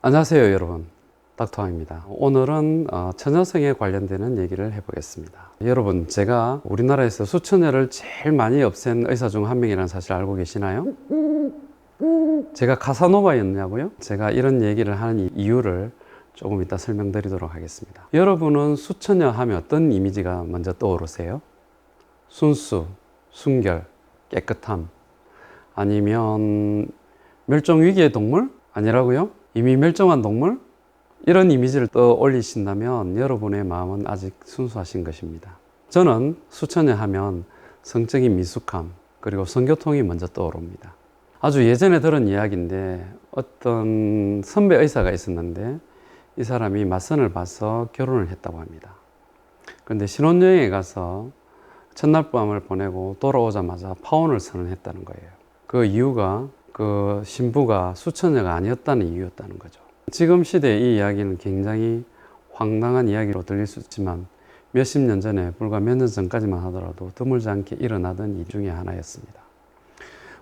안녕하세요 여러분, 닥터왕입니다. 오늘은 처녀성에 관련되는 얘기를 해보겠습니다. 여러분, 제가 우리나라에서 수처녀를 제일 많이 없앤 의사 중 한 명이라는 사실 알고 계시나요? 제가 카사노바였냐고요? 제가 이런 얘기를 하는 이유를 조금 이따 설명드리도록 하겠습니다. 여러분은 수처녀 하면 어떤 이미지가 먼저 떠오르세요? 순수, 순결, 깨끗함, 아니면 멸종위기의 동물? 아니라고요? 이미 멸종한 동물? 이런 이미지를 떠올리신다면 여러분의 마음은 아직 순수하신 것입니다. 저는 수처녀 하면 성적인 미숙함, 그리고 성교통이 먼저 떠오릅니다. 아주 예전에 들은 이야기인데 어떤 선배 의사가 있었는데 이 사람이 맞선을 봐서 결혼을 했다고 합니다. 그런데 신혼여행에 가서 첫날 밤을 보내고 돌아오자마자 파혼을 선언했다는 거예요. 그 이유가 그 신부가 수처녀가 아니었다는 이유였다는 거죠. 지금 시대의 이 이야기는 굉장히 황당한 이야기로 들릴 수 있지만 몇십 년 전에, 불과 몇 년 전까지만 하더라도 드물지 않게 일어나던 일 중에 하나였습니다.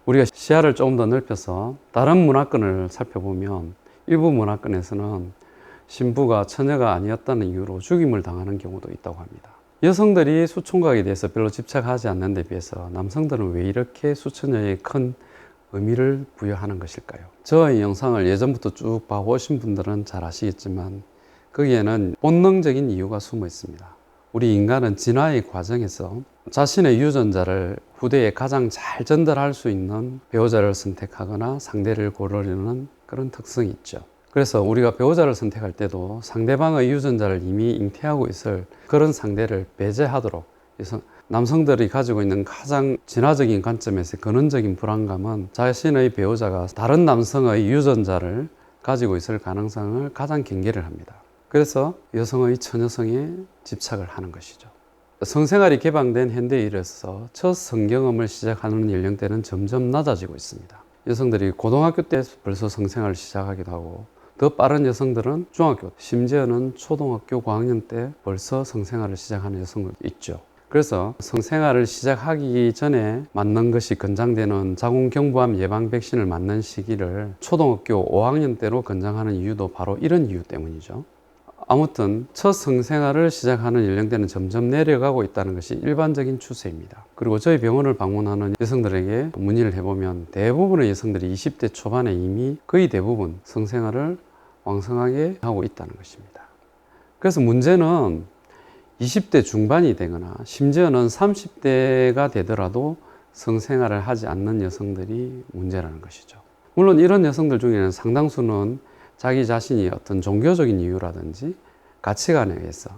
우리가 시야를 조금 더 넓혀서 다른 문화권을 살펴보면 일부 문화권에서는 신부가 처녀가 아니었다는 이유로 죽임을 당하는 경우도 있다고 합니다. 여성들이 수총각에 대해서 별로 집착하지 않는 데 비해서 남성들은 왜 이렇게 수처녀에 큰 의미를 부여하는 것일까요? 저의 영상을 예전부터 쭉 봐오신 분들은 잘 아시겠지만 거기에는 본능적인 이유가 숨어 있습니다. 우리 인간은 진화의 과정에서 자신의 유전자를 후대에 가장 잘 전달할 수 있는 배우자를 선택하거나 상대를 고르려는 그런 특성이 있죠. 그래서 우리가 배우자를 선택할 때도 상대방의 유전자를 이미 잉태하고 있을 그런 상대를 배제하도록 해서 남성들이 가지고 있는 가장 진화적인 관점에서 근원적인 불안감은 자신의 배우자가 다른 남성의 유전자를 가지고 있을 가능성을 가장 경계를 합니다. 그래서 여성의 처녀성에 집착을 하는 것이죠. 성생활이 개방된 현대에 이르러서 첫 성경험을 시작하는 연령대는 점점 낮아지고 있습니다. 여성들이 고등학교 때 벌써 성생활을 시작하기도 하고, 더 빠른 여성들은 중학교, 심지어는 초등학교 고학년 때 벌써 성생활을 시작하는 여성도 있죠. 그래서 성생활을 시작하기 전에 맞는 것이 권장되는 자궁경부암 예방 백신을 맞는 시기를 초등학교 5학년 때로 권장하는 이유도 바로 이런 이유 때문이죠. 아무튼 첫 성생활을 시작하는 연령대는 점점 내려가고 있다는 것이 일반적인 추세입니다. 그리고 저희 병원을 방문하는 여성들에게 문의를 해보면 대부분의 여성들이 20대 초반에 이미 거의 대부분 성생활을 왕성하게 하고 있다는 것입니다. 그래서 문제는 20대 중반이 되거나 심지어는 30대가 되더라도 성생활을 하지 않는 여성들이 문제라는 것이죠. 물론 이런 여성들 중에는 상당수는 자기 자신이 어떤 종교적인 이유라든지 가치관에 의해서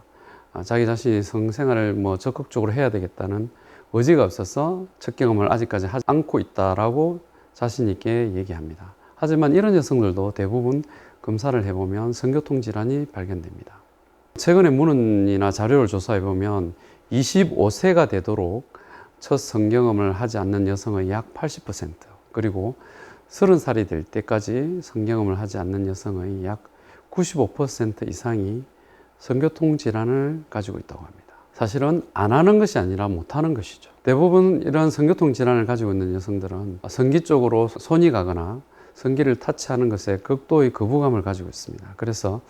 자기 자신이 성생활을 적극적으로 해야 되겠다는 의지가 없어서 첫 경험을 아직까지 하지 않고 있다라고 자신 있게 얘기합니다. 하지만 이런 여성들도 대부분 검사를 해보면 성교통 질환이 발견됩니다. 최근에 문헌이나 자료를 조사해 보면 25세가 되도록 첫 성경험을 하지 않는 여성의 약 80%, 그리고 30살이 될 때까지 성경험을 하지 않는 여성의 약 95% 이상이 성교통 질환을 가지고 있다고 합니다. 사실은 안 하는 것이 아니라 못 하는 것이죠. 대부분 이런 성교통 질환을 가지고 있는 여성들은 성기 쪽으로 손이 가거나 성기를 타치하는 것에 극도의 거부감을 가지고 있습니다. 그래서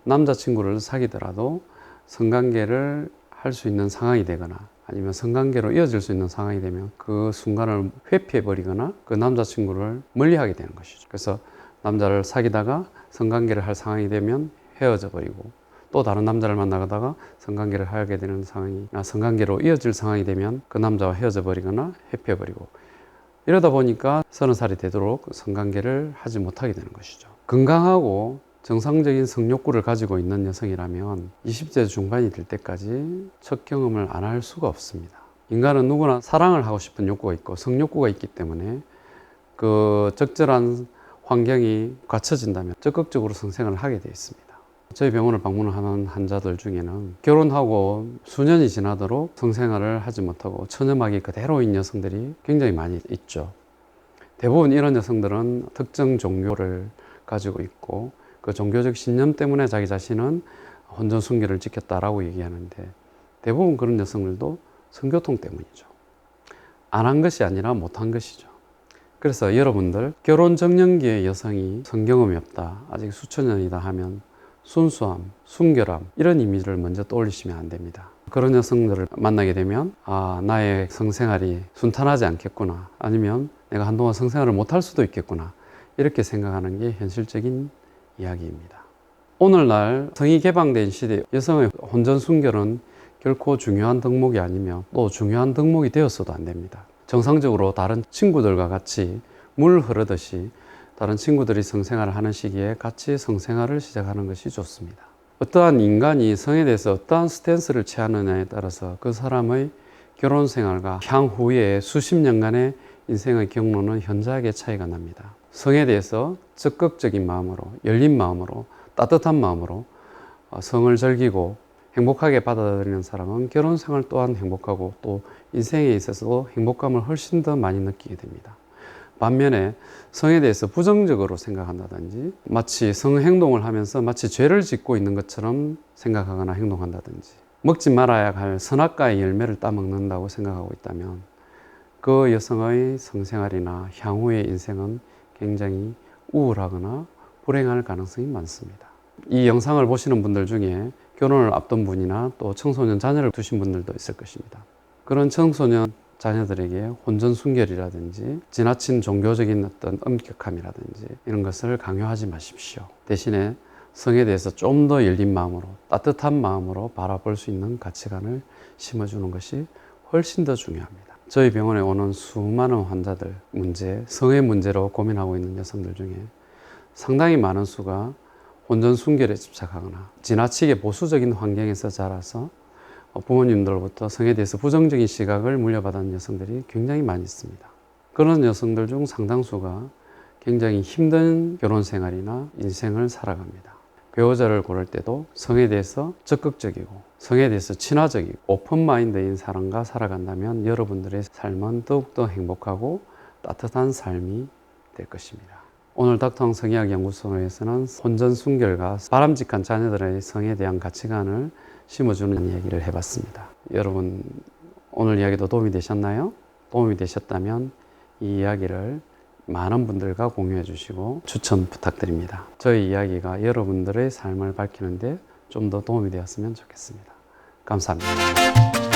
남자친구를 사귀더라도 성관계를 할 수 있는 상황이 되거나 아니면 성관계로 이어질 수 있는 상황이 되면 그 순간을 회피해버리거나 그 남자친구를 멀리하게 되는 것이죠. 그래서 남자를 사귀다가 성관계를 할 상황이 되면 헤어져 버리고, 또 다른 남자를 만나다가 성관계를 하게 되는 상황이, 성관계로 이어질 상황이 되면 그 남자와 헤어져 버리거나 회피해버리고, 이러다 보니까 30살이 되도록 성관계를 하지 못하게 되는 것이죠. 건강하고 정상적인 성욕구를 가지고 있는 여성이라면 20대 중반이 될 때까지 첫 경험을 안 할 수가 없습니다. 인간은 누구나 사랑을 하고 싶은 욕구가 있고 성욕구가 있기 때문에 그 적절한 환경이 갖춰진다면 적극적으로 성생활을 하게 되어 있습니다. 저희 병원을 방문하는 환자들 중에는 결혼하고 수년이 지나도록 성생활을 하지 못하고 처녀막이 그대로인 여성들이 굉장히 많이 있죠. 대부분 이런 여성들은 특정 종교를 가지고 있고 그 종교적 신념 때문에 자기 자신은 혼전순결을 지켰다라고 얘기하는데, 대부분 그런 여성들도 성교통 때문이죠. 안 한 것이 아니라 못 한 것이죠. 그래서 여러분들 결혼 정년기의 여성이 성경험이 없다, 아직 수천년이다 하면 순수함, 순결함 이런 이미지를 먼저 떠올리시면 안 됩니다. 그런 여성들을 만나게 되면 나의 성생활이 순탄하지 않겠구나, 아니면 내가 한동안 성생활을 못할 수도 있겠구나, 이렇게 생각하는 게 현실적인 이야기입니다. 오늘날 성이 개방된 시대, 여성의 혼전 순결은 결코 중요한 덕목이 아니며 또 중요한 덕목이 되었어도 안 됩니다. 정상적으로 다른 친구들과 같이 물 흐르듯이 다른 친구들이 성생활을 하는 시기에 같이 성생활을 시작하는 것이 좋습니다. 어떠한 인간이 성에 대해서 어떠한 스탠스를 취하느냐에 따라서 그 사람의 결혼 생활과 향후에 수십 년간의 인생의 경로는 현저하게 차이가 납니다. 성에 대해서 적극적인 마음으로, 열린 마음으로, 따뜻한 마음으로 성을 즐기고 행복하게 받아들이는 사람은 결혼 생활 또한 행복하고 또 인생에 있어서도 행복감을 훨씬 더 많이 느끼게 됩니다. 반면에 성에 대해서 부정적으로 생각한다든지, 마치 성행동을 하면서 마치 죄를 짓고 있는 것처럼 생각하거나 행동한다든지, 먹지 말아야 할 선악과의 열매를 따먹는다고 생각하고 있다면 그 여성의 성생활이나 향후의 인생은 굉장히 우울하거나 불행할 가능성이 많습니다. 이 영상을 보시는 분들 중에 결혼을 앞둔 분이나 또 청소년 자녀를 두신 분들도 있을 것입니다. 그런 청소년 자녀들에게 혼전 순결이라든지 지나친 종교적인 어떤 엄격함이라든지 이런 것을 강요하지 마십시오. 대신에 성에 대해서 좀 더 열린 마음으로, 따뜻한 마음으로 바라볼 수 있는 가치관을 심어주는 것이 훨씬 더 중요합니다. 저희 병원에 오는 수많은 환자들 성의 문제로 고민하고 있는 여성들 중에 상당히 많은 수가 혼전 순결에 집착하거나 지나치게 보수적인 환경에서 자라서 부모님들로부터 성에 대해서 부정적인 시각을 물려받은 여성들이 굉장히 많이 있습니다. 그런 여성들 중 상당수가 굉장히 힘든 결혼 생활이나 인생을 살아갑니다. 배우자를 고를 때도 성에 대해서 적극적이고 성에 대해서 친화적이고 오픈마인드인 사람과 살아간다면 여러분들의 삶은 더욱더 행복하고 따뜻한 삶이 될 것입니다. 오늘 닥터 성의학연구소에서는 혼전 순결과 바람직한 자녀들의 성에 대한 가치관을 심어주는 이야기를 해봤습니다. 여러분 오늘 이야기도 도움이 되셨나요? 도움이 되셨다면 이 이야기를 많은 분들과 공유해 주시고 추천 부탁드립니다. 저희 이야기가 여러분들의 삶을 밝히는데 좀 더 도움이 되었으면 좋겠습니다. 감사합니다.